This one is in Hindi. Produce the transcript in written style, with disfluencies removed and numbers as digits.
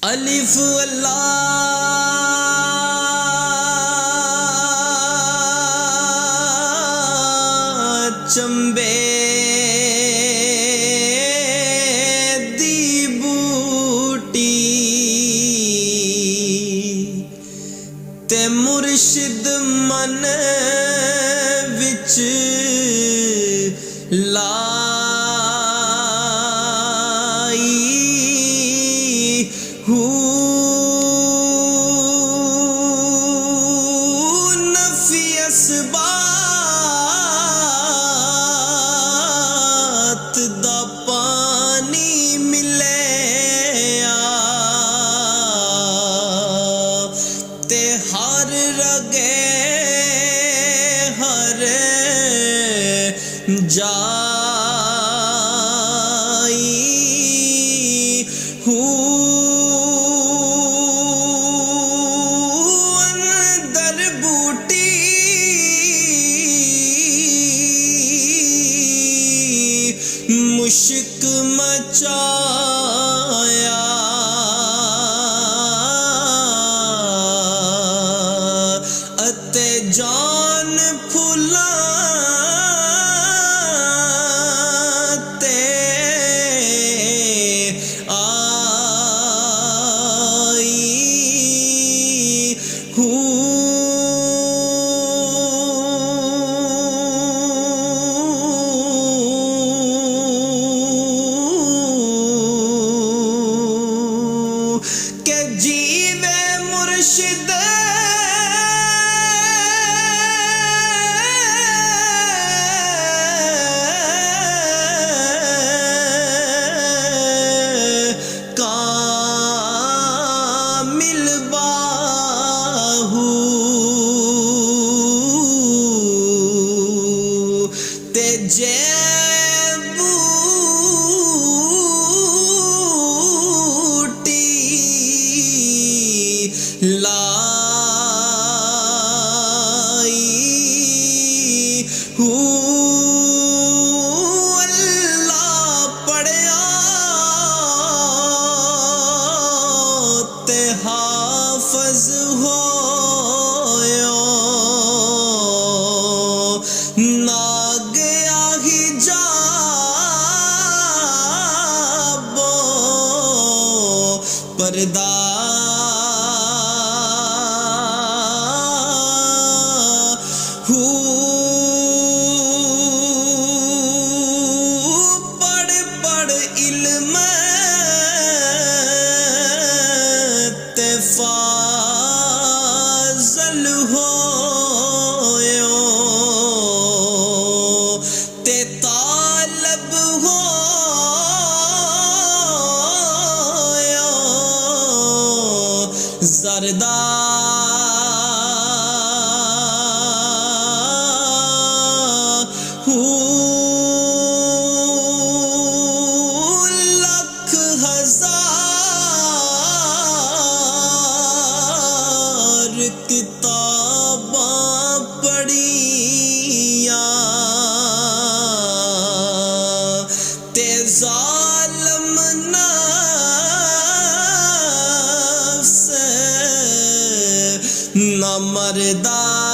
अलिफ अल्लाह चंबे दी बूटी ते मुर्शिद मन विच लाई नफी असबात दा पानी मिले ते हर रगे हर जाई अंदर बूटी मुश्क मचाया अते जान फुला के जीवे मुर्शिद कामिल बाहू ते जे लाई अल्लाह पढ़िया ते हाफज होयो ना गया हिजाबो पर्दा पढ़ पढ़ इल्म ते फाज़ल होयो ते तालब होयो ज़रदा लख हजार किताबां पढ़िया ते ज़ालिम नफ्स न मरदा